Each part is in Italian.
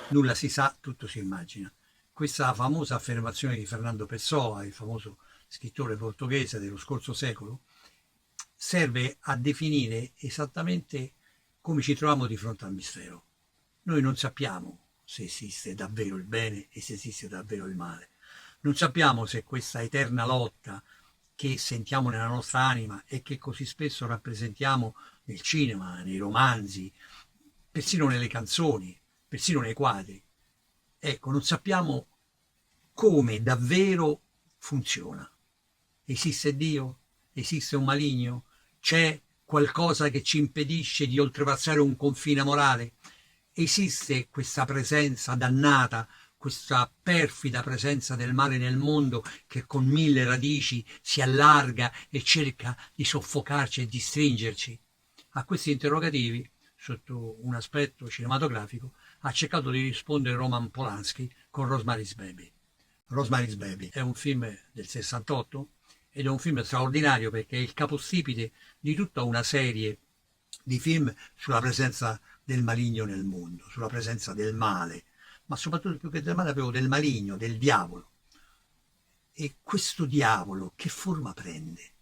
nulla si sa, tutto si immagina. Questa famosa affermazione di Fernando Pessoa, il famoso scrittore portoghese dello scorso secolo, serve a definire esattamente come ci troviamo di fronte al mistero. Noi non sappiamo se esiste davvero il bene e se esiste davvero il male. Non sappiamo se questa eterna lotta che sentiamo nella nostra anima e che così spesso rappresentiamo nel cinema, nei romanzi, persino nelle canzoni, persino nei quadri. Ecco, non sappiamo come davvero funziona. Esiste Dio? Esiste un maligno? C'è qualcosa che ci impedisce di oltrepassare un confine morale? Esiste questa presenza dannata, questa perfida presenza del male nel mondo che con mille radici si allarga e cerca di soffocarci e di stringerci? A questi interrogativi, sotto un aspetto cinematografico, ha cercato di rispondere Roman Polanski con Rosemary's Baby. Rosemary's Baby è un film del 68 ed è un film straordinario perché è il capostipite di tutta una serie di film sulla presenza del maligno nel mondo, sulla presenza del male, ma soprattutto più che del male proprio del maligno, del diavolo. E questo diavolo che forma prende?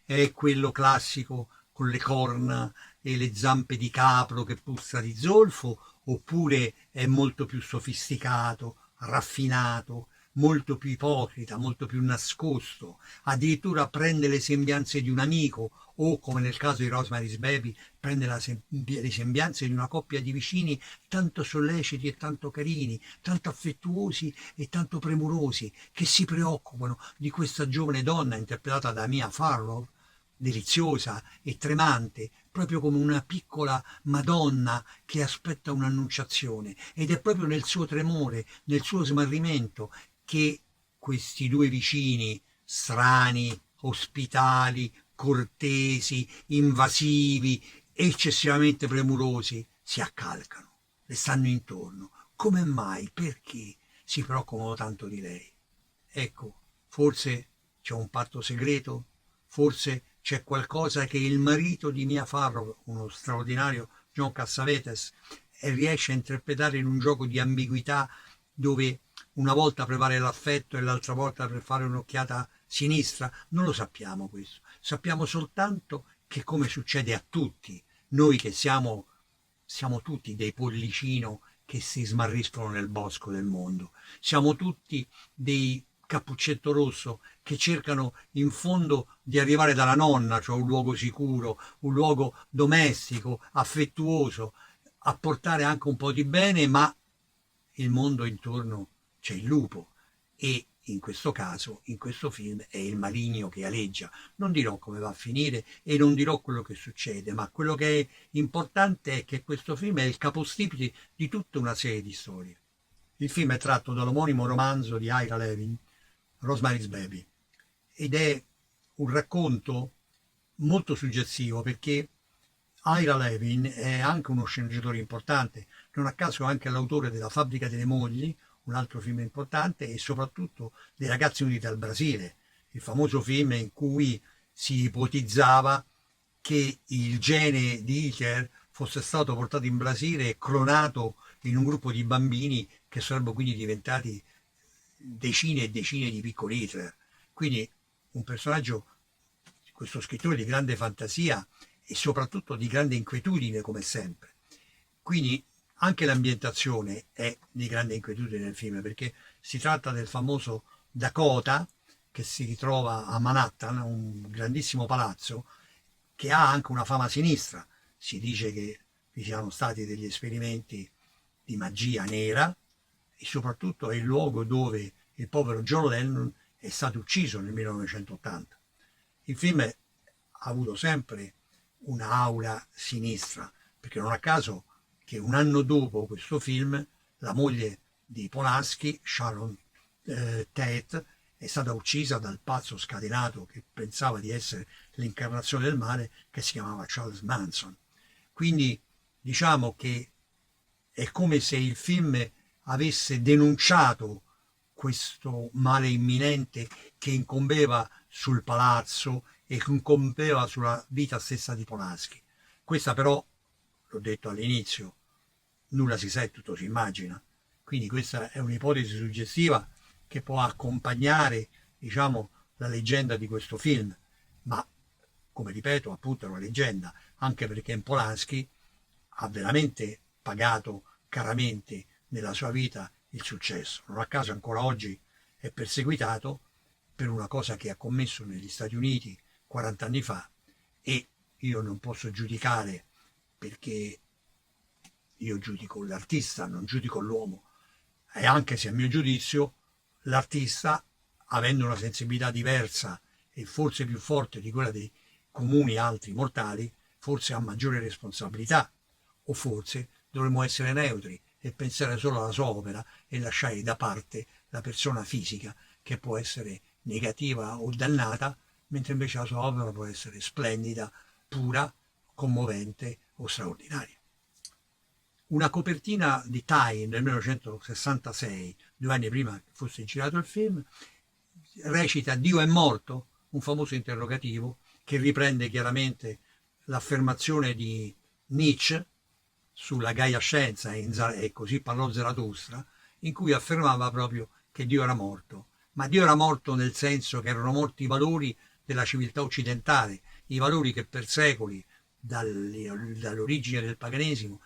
È quello classico con le corna e le zampe di capro che puzza di zolfo, oppure è molto più sofisticato, raffinato, molto più ipocrita, molto più nascosto, addirittura prende le sembianze di un amico o, come nel caso di Rosemary's Baby, prende le sembianze di una coppia di vicini tanto solleciti e tanto carini, tanto affettuosi e tanto premurosi, che si preoccupano di questa giovane donna interpretata da Mia Farrow, deliziosa e tremante, proprio come una piccola Madonna che aspetta un'annunciazione, ed è proprio nel suo tremore, nel suo smarrimento, che questi due vicini strani, ospitali, cortesi, invasivi, eccessivamente premurosi, si accalcano, le stanno intorno. Come mai? Perché si preoccupano tanto di lei? Ecco, forse c'è un patto segreto, forse c'è qualcosa che il marito di Mia Farrow, uno straordinario John Cassavetes, riesce a interpretare in un gioco di ambiguità dove una volta prevale l'affetto e l'altra volta per fare un'occhiata sinistra. Non lo sappiamo questo, sappiamo soltanto che, come succede a tutti, noi che siamo tutti dei pollicino che si smarriscono nel bosco del mondo, siamo tutti dei cappuccetto rosso che cercano in fondo di arrivare dalla nonna, cioè un luogo sicuro, un luogo domestico, affettuoso, a portare anche un po' di bene, ma il mondo intorno c'è il lupo e in questo caso, in questo film, è il maligno che aleggia. Non dirò come va a finire e non dirò quello che succede, ma quello che è importante è che questo film è il capostipite di tutta una serie di storie. Il film è tratto dall'omonimo romanzo di Ira Levin, Rosemary's Baby, ed è un racconto molto suggestivo perché Ira Levin è anche uno sceneggiatore importante, non a caso è anche l'autore della Fabbrica delle mogli, un altro film importante, e soprattutto dei Ragazzi Uniti al Brasile, il famoso film in cui si ipotizzava che il gene di Hitler fosse stato portato in Brasile e clonato in un gruppo di bambini che sarebbero quindi diventati decine e decine di piccoli Hitler. Quindi un personaggio, questo scrittore di grande fantasia e soprattutto di grande inquietudine come sempre. Quindi anche l'ambientazione è di grande inquietudine nel film perché si tratta del famoso Dakota che si ritrova a Manhattan, un grandissimo palazzo che ha anche una fama sinistra. Si dice che vi siano stati degli esperimenti di magia nera e soprattutto è il luogo dove il povero John Lennon è stato ucciso nel 1980. Il film ha avuto sempre un'aura sinistra, perché non a caso che un anno dopo questo film la moglie di Polanski, Sharon Tate, è stata uccisa dal pazzo scatenato che pensava di essere l'incarnazione del male, che si chiamava Charles Manson. Quindi diciamo che è come se il film avesse denunciato questo male imminente che incombeva sul palazzo e che incombeva sulla vita stessa di Polanski. Questa però, l'ho detto all'inizio, nulla si sa e tutto si immagina. Quindi questa è un'ipotesi suggestiva che può accompagnare, diciamo, la leggenda di questo film, ma come ripeto, appunto è una leggenda, anche perché Polanski ha veramente pagato caramente nella sua vita il successo. Non a caso ancora oggi è perseguitato per una cosa che ha commesso negli Stati Uniti 40 anni fa, e io non posso giudicare, perché io giudico l'artista, non giudico l'uomo, e anche se a mio giudizio l'artista, avendo una sensibilità diversa e forse più forte di quella dei comuni altri mortali, forse ha maggiore responsabilità, o forse dovremmo essere neutri e pensare solo alla sua opera e lasciare da parte la persona fisica, che può essere negativa o dannata, mentre invece la sua opera può essere splendida, pura, commovente o straordinaria. Una copertina di Time del 1966, 2 anni prima che fosse girato il film, recita "Dio è morto?", un famoso interrogativo che riprende chiaramente l'affermazione di Nietzsche sulla Gaia Scienza, e così parlò Zarathustra, in cui affermava proprio che Dio era morto. Ma Dio era morto nel senso che erano morti i valori della civiltà occidentale, i valori che per secoli, dall'origine del paganesimo,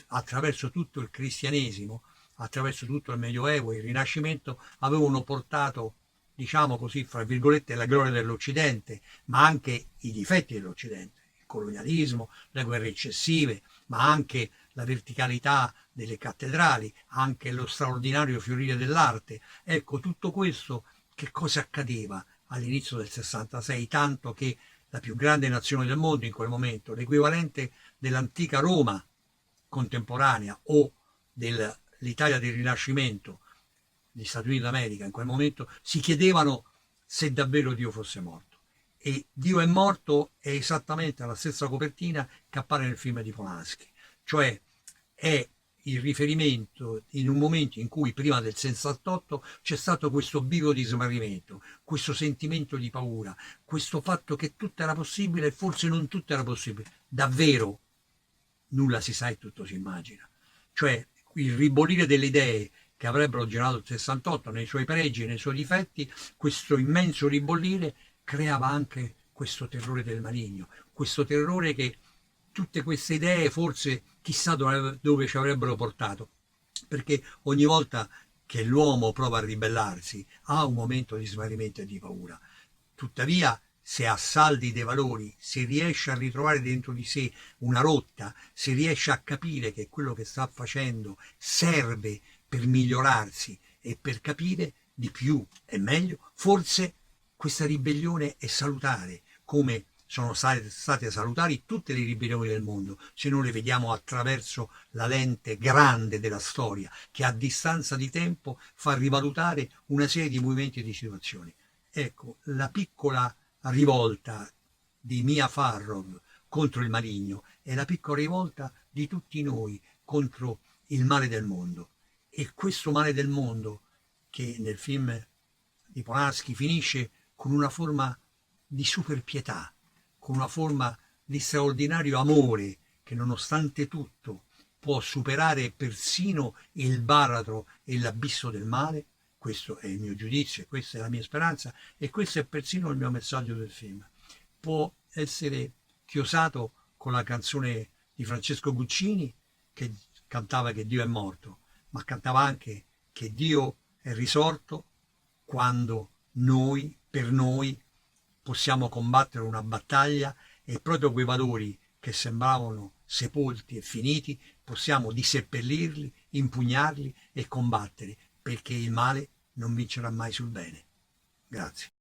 attraverso tutto il cristianesimo, attraverso tutto il Medioevo e il Rinascimento, avevano portato, diciamo così, fra virgolette, la gloria dell'Occidente, ma anche i difetti dell'Occidente, il colonialismo, le guerre eccessive, ma anche la verticalità delle cattedrali, anche lo straordinario fiorire dell'arte. Ecco, tutto questo, che cosa accadeva all'inizio del 66? Tanto che la più grande nazione del mondo in quel momento, l'equivalente dell'antica Roma contemporanea o dell'Italia del Rinascimento, gli Stati Uniti d'America in quel momento, si chiedevano se davvero Dio fosse morto. E Dio è morto è esattamente la stessa copertina che appare nel film di Polanski, cioè è il riferimento in un momento in cui prima del 68 c'è stato questo bivio di smarrimento, questo sentimento di paura, questo fatto che tutto era possibile e forse non tutto era possibile. Davvero nulla si sa e tutto si immagina. Cioè il ribollire delle idee che avrebbero generato il 68 nei suoi pregi e nei suoi difetti, questo immenso ribollire creava anche questo terrore del maligno, questo terrore che tutte queste idee forse chissà dove ci avrebbero portato, perché ogni volta che l'uomo prova a ribellarsi ha un momento di smarrimento e di paura. Tuttavia, se ha saldi dei valori, se riesce a ritrovare dentro di sé una rotta, se riesce a capire che quello che sta facendo serve per migliorarsi e per capire di più e meglio, forse questa ribellione è salutare, come sono state salutari tutte le ribellioni del mondo, se noi le vediamo attraverso la lente grande della storia, che a distanza di tempo fa rivalutare una serie di movimenti e di situazioni. Ecco, la piccola rivolta di Mia Farrow contro il maligno è la piccola rivolta di tutti noi contro il male del mondo. E questo male del mondo, che nel film di Polanski finisce con una forma di superpietà, con una forma di straordinario amore che nonostante tutto può superare persino il baratro e l'abisso del male. Questo è il mio giudizio, questa è la mia speranza e questo è persino il mio messaggio del film. Può essere chiosato con la canzone di Francesco Guccini che cantava che Dio è morto, ma cantava anche che Dio è risorto quando noi, per noi, possiamo combattere una battaglia e proprio quei valori che sembravano sepolti e finiti possiamo disseppellirli, impugnarli e combattere, perché il male non vincerà mai sul bene. Grazie.